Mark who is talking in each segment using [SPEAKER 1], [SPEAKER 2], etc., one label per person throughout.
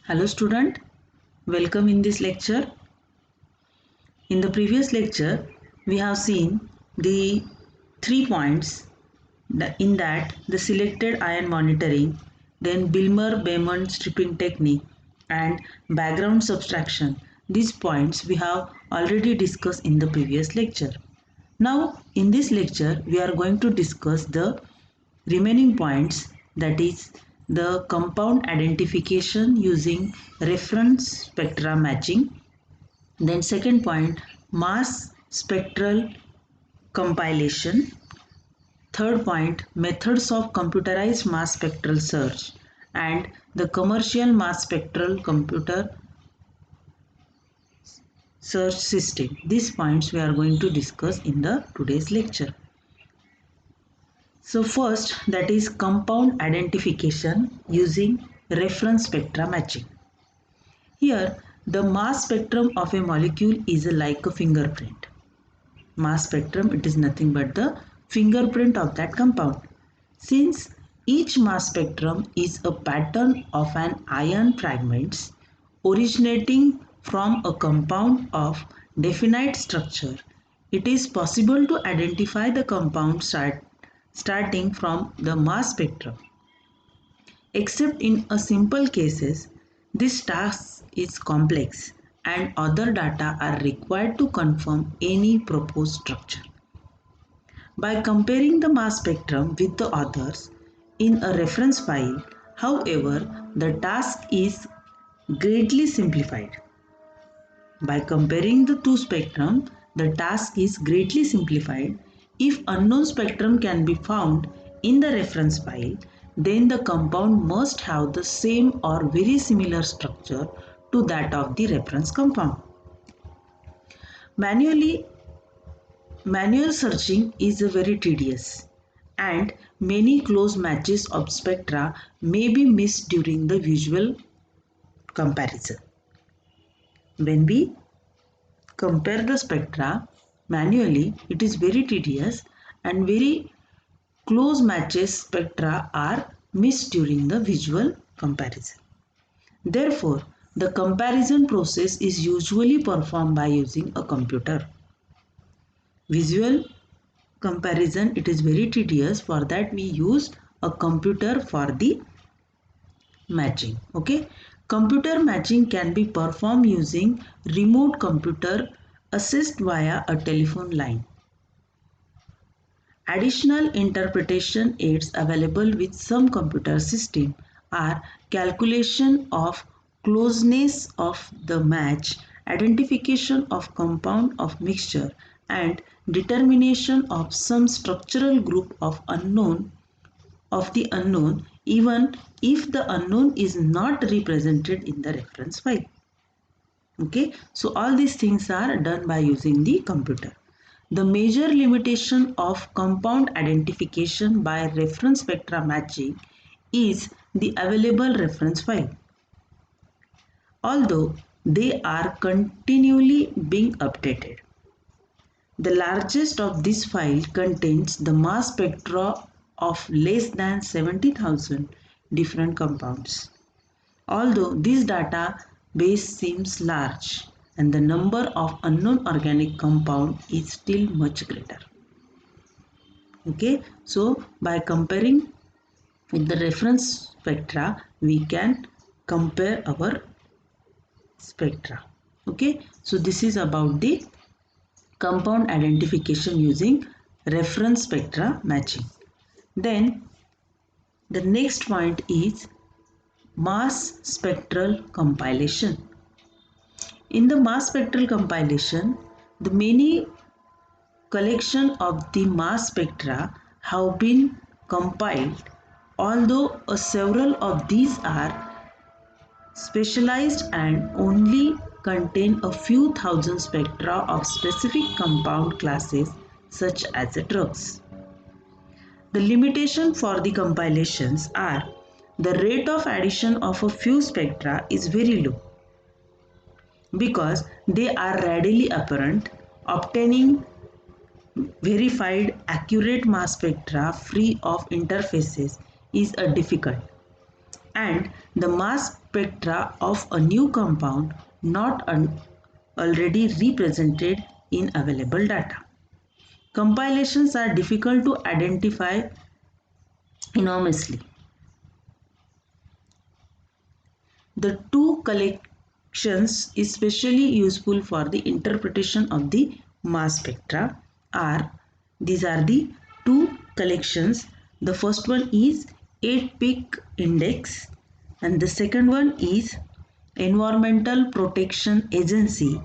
[SPEAKER 1] Hello student, welcome in this lecture. In the previous lecture, we have seen the 3 points in that the selected ion monitoring, then Bilmer-Beiman stripping technique and background subtraction. These points we have already discussed in the previous lecture. Now in this lecture, we are going to discuss the remaining points, that is the compound identification using reference spectra matching. Then second point, mass spectral compilation. Third point, methods of computerized mass spectral search and the commercial mass spectral computer search system. These points we are going to discuss in the today's lecture. So first, that is compound identification using reference spectra matching. Here the mass spectrum of a molecule is like a fingerprint. Mass spectrum, it is nothing but the fingerprint of that compound. Since each mass spectrum is a pattern of an ion fragments originating from a compound of definite structure, it is possible to identify the compound starting from the mass spectrum. Except in a simple cases, this task is complex and other data are required to confirm any proposed structure. By comparing the mass spectrum with the others in a reference file, however, the task is greatly simplified. By comparing the two spectrum, the task is greatly simplified. If unknown spectrum can be found in the reference file, then the compound must have the same or very similar structure to that of the reference compound. Manual searching is very tedious and many close matches of spectra may be missed during the visual comparison. When we compare the spectra manually, it is very tedious and very close matches spectra are missed during the visual comparison. Therefore, the comparison process is usually performed by using a computer. Visual comparison, it is very tedious. For that we use a computer for the matching. Okay, computer matching can be performed using remote computer assist via a telephone line. Additional interpretation aids available with some computer system are calculation of closeness of the match, identification of compound of mixture, and determination of some structural group of the unknown, even if the unknown is not represented in the reference file. Okay, so all these things are done by using the computer. The major limitation of compound identification by reference spectra matching is the available reference file. Although they are continually being updated. The largest of this file contains the mass spectra of less than 70,000 different compounds. Although this database seems large and the number of unknown organic compound is still much greater. Okay, so by comparing with the reference spectra, we can compare our spectra. Okay, so this is about the compound identification using reference spectra matching. Then the next point is mass spectral compilation. In the mass spectral compilation, the many collection of the mass spectra have been compiled, although several of these are specialized and only contain a few thousand spectra of specific compound classes such as drugs. The limitation for the compilations are the rate of addition of a few spectra is very low because they are readily apparent. Obtaining verified accurate mass spectra free of interfaces is a difficult, and the mass spectra of a new compound not already represented in available data. Compilations are difficult to identify enormously. The two collections especially useful for the interpretation of the mass spectra are, these are the two collections. The first one is 8-peak index and the second one is Environmental Protection Agency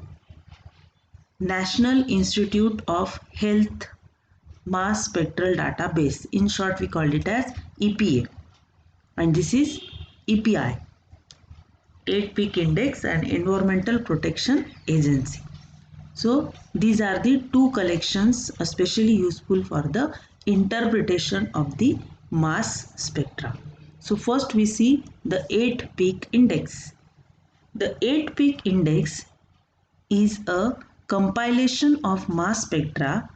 [SPEAKER 1] National Institute of Health Mass Spectral Database. In short, we call it as EPA, and this is EPI, 8-peak index and Environmental Protection Agency. So these are the two collections especially useful for the interpretation of the mass spectra. So first we see the 8-peak index. The 8-peak index is a compilation of mass spectra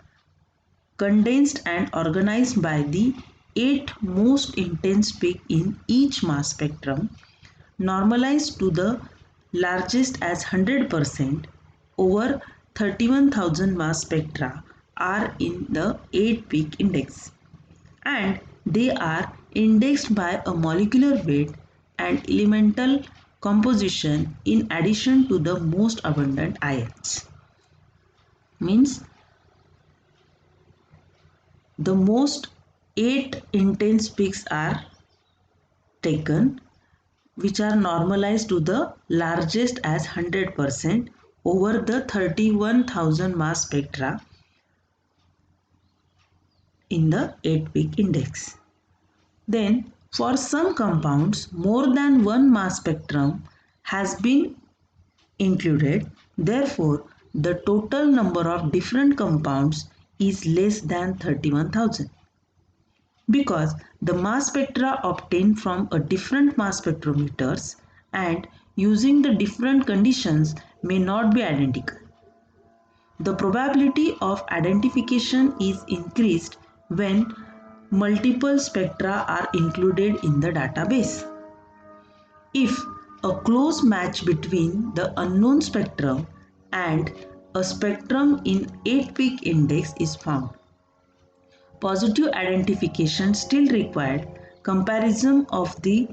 [SPEAKER 1] condensed and organized by the 8 most intense peak in each mass spectrum, normalized to the largest as 100% over 31,000 mass spectra are in the 8-peak index, and they are indexed by a molecular weight and elemental composition in addition to the most abundant ions. Means the most 8 intense peaks are taken, which are normalized to the largest as 100% over the 31,000 mass spectra in the 8-peak index. Then for some compounds, more than one mass spectrum has been included. Therefore, the total number of different compounds is less than 31,000. Because the mass spectra obtained from a different mass spectrometers and using the different conditions may not be identical. The probability of identification is increased when multiple spectra are included in the database. If a close match between the unknown spectrum and a spectrum in 8-peak index is found, positive identification still required comparison of the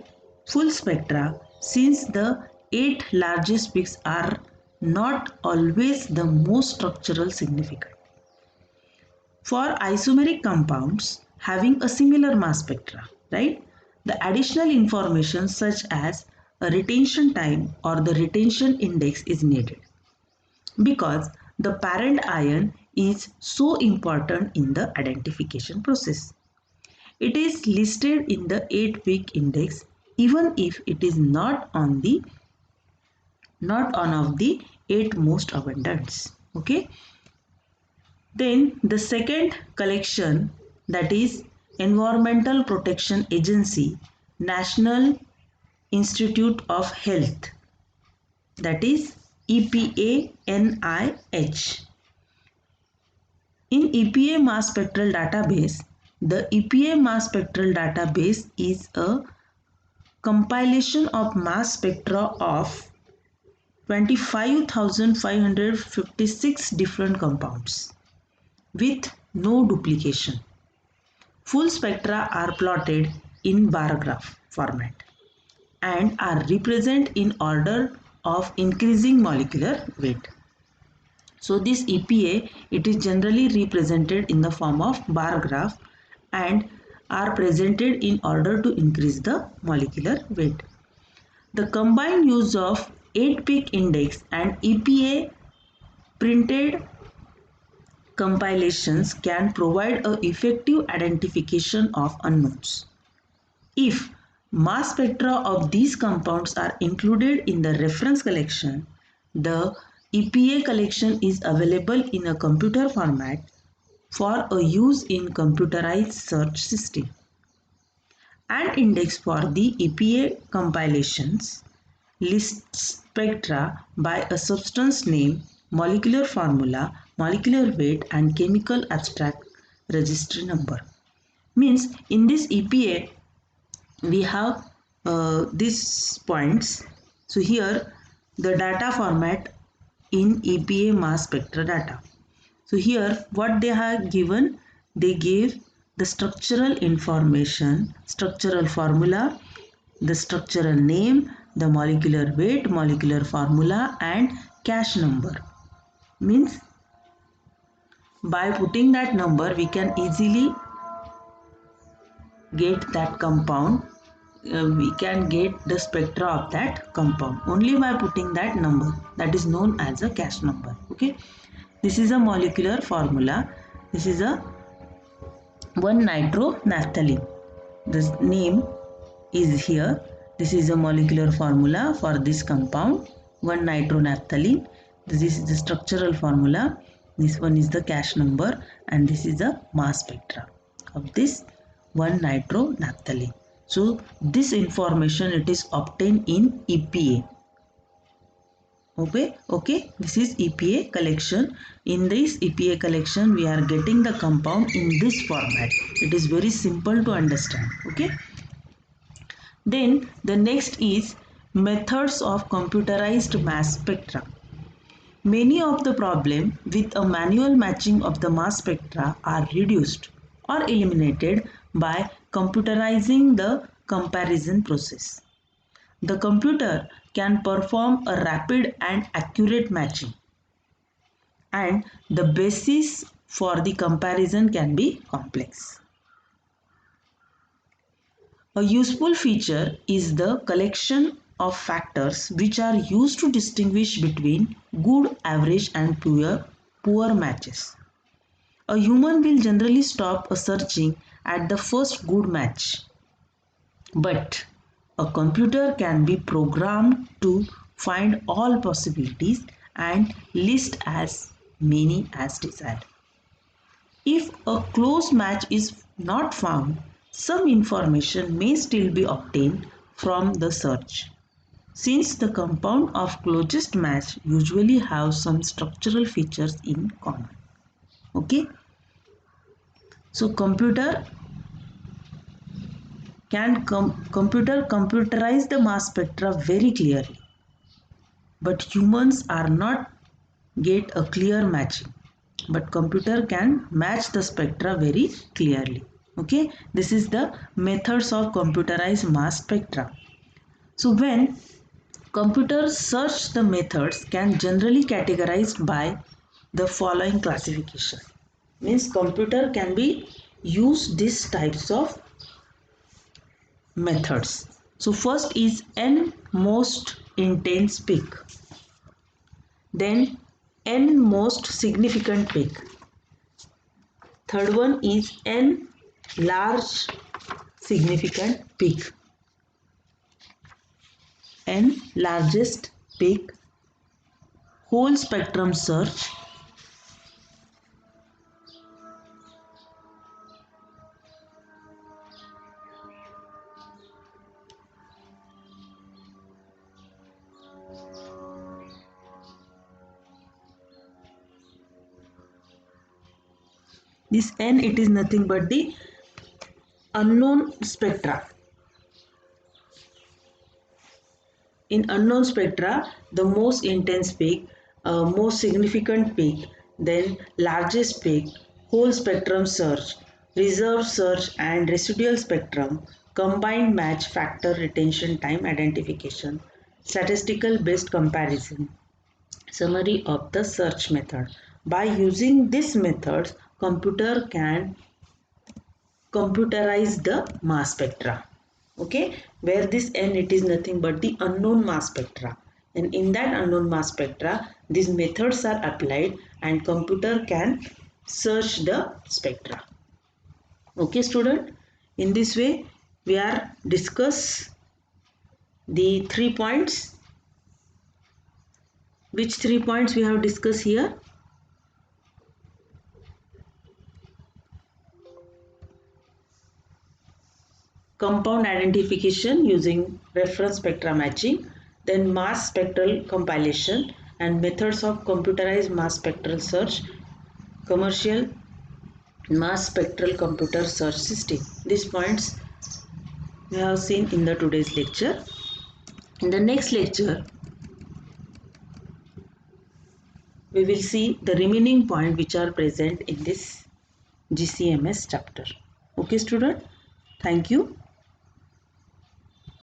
[SPEAKER 1] full spectra, since the 8 largest peaks are not always the most structural significant. For isomeric compounds having a similar mass spectra, right, the additional information such as a retention time or the retention index is needed, because the parent ion is so important in the identification process. It is listed in the 8-peak index even if it is not one of the 8 most abundant. Okay. Then the second collection, that is Environmental Protection Agency National Institute of Health, that is EPA-NIH. In EPA mass spectral database, the EPA mass spectral database is a compilation of mass spectra of 25,556 different compounds with no duplication. Full spectra are plotted in bar graph format and are represented in order of increasing molecular weight. So this EPA, it is generally represented in the form of bar graph and are presented in order to increase the molecular weight. The combined use of 8-peak index and EPA printed compilations can provide an effective identification of unknowns. If mass spectra of these compounds are included in the reference collection, the EPA collection is available in a computer format for a use in computerized search system. An index for the EPA compilations lists spectra by a substance name, molecular formula, molecular weight and chemical abstract registry number. Means in this EPA we have these points. So here the data format in EPA mass spectra data. So here what they have given, they gave the structural information, structural formula, the structural name, the molecular weight, molecular formula and cache number. Means by putting that number we can easily get that compound. We can get the spectra of that compound only by putting that number, that is known as a cache number. Okay, this is a molecular formula. This is a 1-nitronaphthalene. The name is here. This is a molecular formula for this compound 1-nitronaphthalene. This is the structural formula. This one is the cache number and this is the mass spectra of this 1-nitronaphthalene. So this information it is obtained in EPA. Okay, this is EPA collection. In this EPA collection we are getting the compound in this format. It is very simple to understand. Okay. Then the next is methods of computerized mass spectra. Many of the problems with a manual matching of the mass spectra are reduced or eliminated by computerizing the comparison process. The computer can perform a rapid and accurate matching, and the basis for the comparison can be complex. A useful feature is the collection of factors which are used to distinguish between good, average and poor matches. A human will generally stop searching at the first good match, but a computer can be programmed to find all possibilities and list as many as desired. If a close match is not found, some information may still be obtained from the search. Since the compound of closest match usually have some structural features in common. Okay. So computer can computerize the mass spectra very clearly, but humans are not get a clear matching, but computer can match the spectra very clearly. Okay, this is the methods of computerized mass spectra. So when computers search, the methods can generally categorized by the following classification. Means computer can be use these types of methods. So first is n most intense peak, then n most significant peak, third one is n large significant peak, n largest peak, whole spectrum search, this n it is nothing but the unknown spectra. In unknown spectra, the most intense peak, most significant peak, then largest peak, whole spectrum search, reserve search and residual spectrum, combined match factor retention time identification, statistical based comparison, summary of the search method. By using this method, computer can computerize the mass spectra. Okay, where this n it is nothing but the unknown mass spectra, and in that unknown mass spectra these methods are applied and computer can search the spectra. Okay student, in this way we are discuss the 3 points. Which 3 points we have discussed here? Compound identification using reference spectra matching, then mass spectral compilation and methods of computerized mass spectral search, commercial mass spectral computer search system. These points we have seen in the today's lecture. In the next lecture, we will see the remaining points which are present in this GCMS chapter. Okay student, thank you.